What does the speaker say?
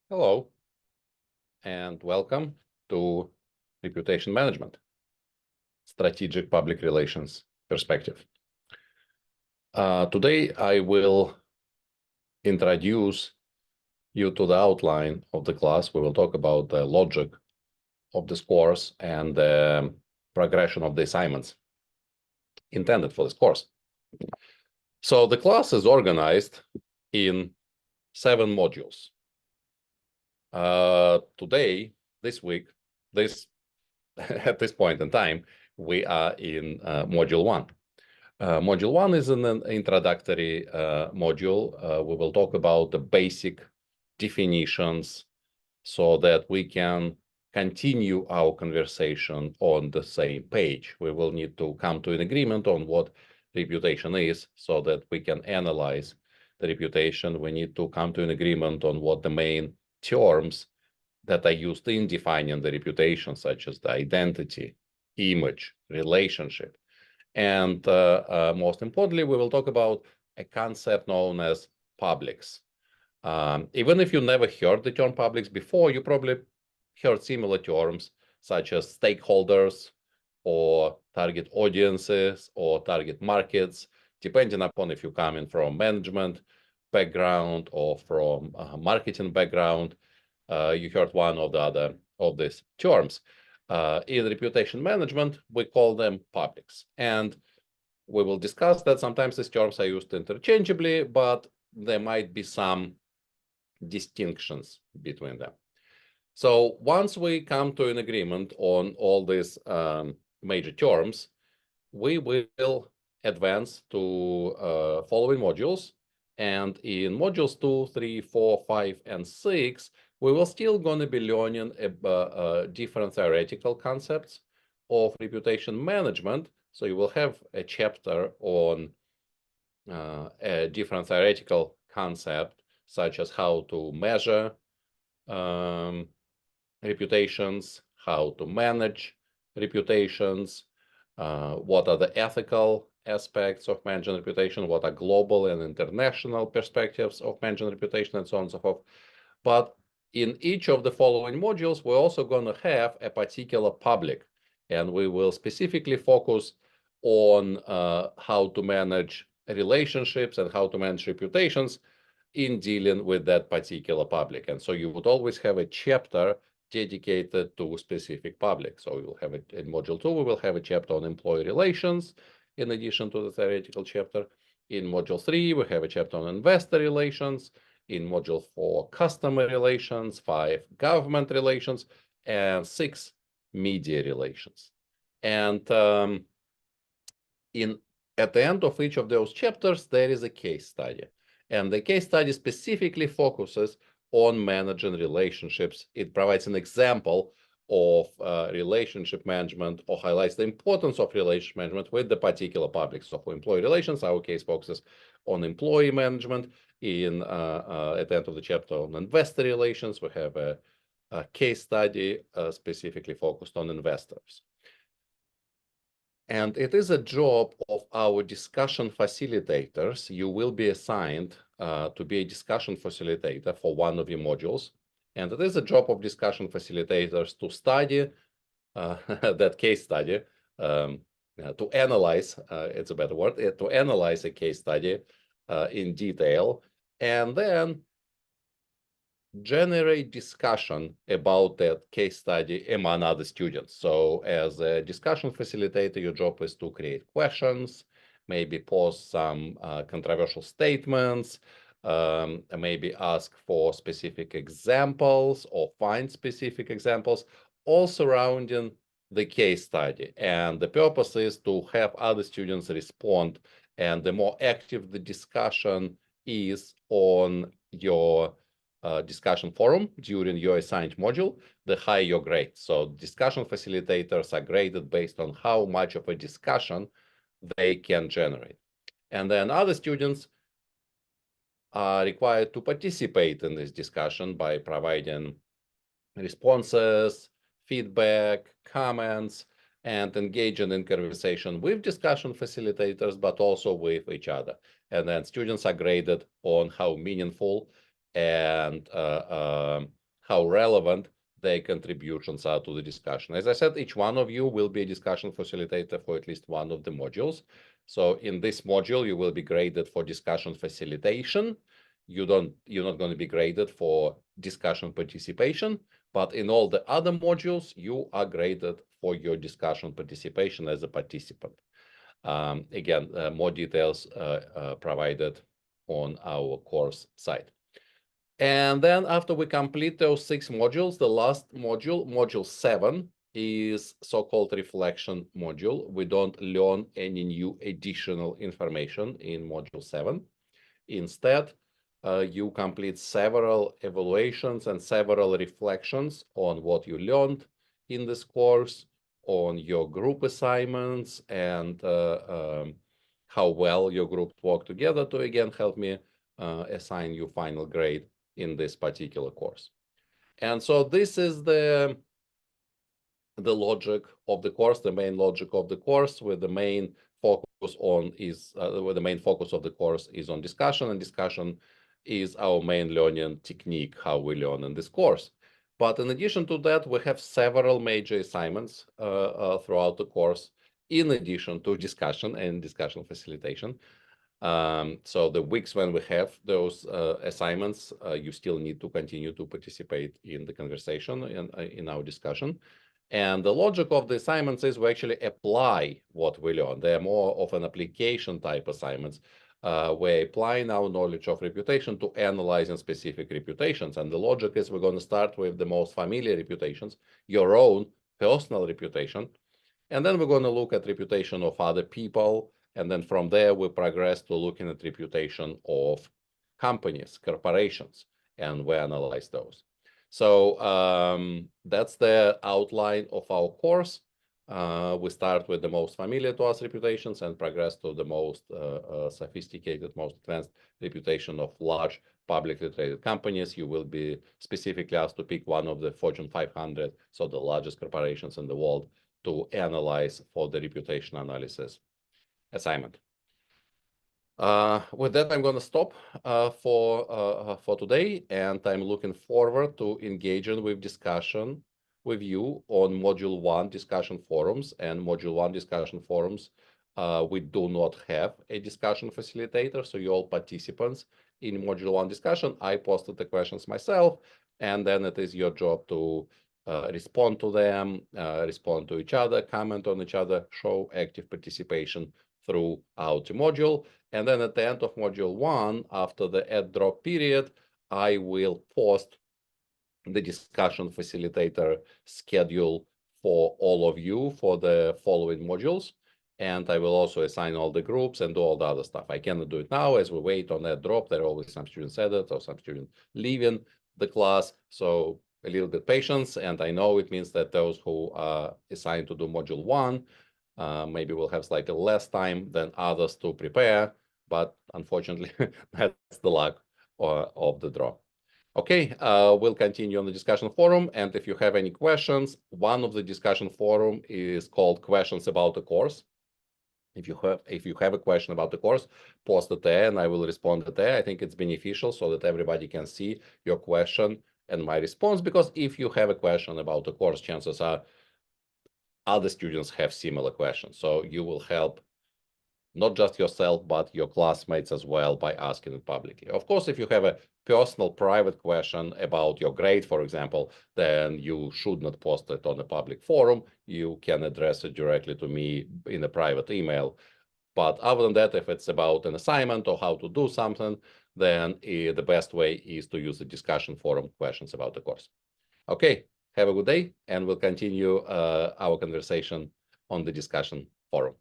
Hello, and welcome to Reputation Management, Strategic Public Relations Perspective. Today, I will introduce you to the outline of the class. We will talk about the logic of this course and the progression of the assignments intended for this course. So the class is organized in 7 modules. Today, this week, at this point in time, we are in Module 1. Module 1 is an introductory module. We will talk about the basic definitions so that we can continue our conversation on the same page. We will need to come to an agreement on what reputation is so that we can analyze the reputation. We need to come to an agreement on what the main terms that are used in defining the reputation, such as the identity, image, relationship. And most importantly, we will talk about a concept known as publics. Even if you never heard the term publics before, you probably heard similar terms such as stakeholders or target audiences or target markets, depending upon if you're coming from management background or from marketing background. You heard one or the other of these terms. In reputation management, we call them publics. And we will discuss that sometimes these terms are used interchangeably, but there might be some distinctions between them. So once we come to an agreement on all these major terms, we will advance to following modules. And in modules 2, 3, 4, 5, and 6, we will still going to be learning about different theoretical concepts of reputation management. So you will have a chapter on a different theoretical concept, such as how to measure reputations, how to manage reputations, what are the ethical aspects of managing reputation, what are global and international perspectives of managing reputation, and so on and so forth. But in each of the following modules, we're also going to have a particular public, and we will specifically focus on how to manage relationships and how to manage reputations in dealing with that particular public. And so you would always have a chapter dedicated to specific public. So we will have it in module 2, we will have a chapter on employee relations, in addition to the theoretical chapter. In module 3, we have a chapter on investor relations. In module 4, customer relations, 5, government relations, and 6, media relations. And at the end of each of those chapters, there is a case study. And the case study specifically focuses on managing relationships. It provides an example of relationship management or highlights the importance of relationship management with the particular public. So for employee relations, our case focuses on employee management. At the end of the chapter on investor relations, we have a case study specifically focused on investors. And it is a job of our discussion facilitators. You will be assigned to be a discussion facilitator for one of your modules. And it is a job of discussion facilitators to study that case study, to analyze, it's a better word, to analyze a case study in detail, and then generate discussion about that case study among other students. So as a discussion facilitator, your job is to create questions, maybe post some controversial statements, maybe ask for specific examples or find specific examples, all surrounding the case study. And the purpose is to have other students respond. And the more active the discussion is on your discussion forum during your assigned module, the higher your grade. So discussion facilitators are graded based on how much of a discussion they can generate. And then other students are required to participate in this discussion by providing responses, feedback, comments, and engaging in conversation with discussion facilitators, but also with each other. And then students are graded on how meaningful and how relevant their contributions are to the discussion. As I said, each one of you will be a discussion facilitator for at least one of the modules. So in this module, you will be graded for discussion facilitation. You're not going to be graded for discussion participation, but in all the other modules, you are graded for your discussion participation as a participant. Again, more details provided on our course site. And then after we complete those 6 modules, the last module, module 7, is so-called reflection module. We don't learn any new additional information in module 7. Instead, you complete several evaluations and several reflections on what you learned in this course, on your group assignments, and how well your group worked together to, again, help me assign you final grade in this particular course. And so this is the logic of the course, the main logic of the course, where the main focus on is where the main focus of the course is on discussion, and discussion is our main learning technique, how we learn in this course. But in addition to that, we have several major assignments throughout the course, in addition to discussion and discussion facilitation. So the weeks when we have those assignments, you still need to continue to participate in the conversation in our discussion. And the logic of the assignments is we actually apply what we learn. They're more of an application type assignments. We're applying our knowledge of reputation to analyzing specific reputations. And the logic is we're going to start with the most familiar reputations, your own personal reputation. And then we're going to look at reputation of other people. And then from there, we progress to looking at reputation of companies, corporations, and we analyze those. So that's the outline of our course. We start with the most familiar to us reputations and progress to the most sophisticated, most advanced reputation of large publicly traded companies. You will be specifically asked to pick one of the Fortune 500, so the largest corporations in the world, to analyze for the reputation analysis assignment. With that, I'm going to stop for today, and I'm looking forward to engaging with discussion with you on Module 1 discussion forums. And Module 1 discussion forums, we do not have a discussion facilitator, so you all participants in Module 1 discussion. I posted the questions myself, and then it is your job to respond to them, respond to each other, comment on each other, show active participation throughout the module. And then at the end of module 1, after the add drop period, I will post the discussion facilitator schedule for all of you for the following modules. And I will also assign all the groups and do all the other stuff. I cannot do it now as we wait on that drop. There are always some students added or some students leaving the class. So a little bit patience. And I know it means that those who are assigned to do module 1 maybe will have slightly less time than others to prepare. But unfortunately, that's the luck of the draw. Okay, we'll continue on the discussion forum. And if you have any questions, one of the discussion forum is called Questions About the Course. If you have a question about the course, post it there and I will respond there. I think it's beneficial so that everybody can see your question and my response, because if you have a question about the course, chances are other students have similar questions. So you will help not just yourself, but your classmates as well by asking it publicly. Of course, if you have a personal private question about your grade, for example, then you should not post it on a public forum. You can address it directly to me in a private email. But other than that, if it's about an assignment or how to do something, then the best way is to use the discussion forum questions about the course. Okay, have a good day, and we'll continue our conversation on the discussion forum.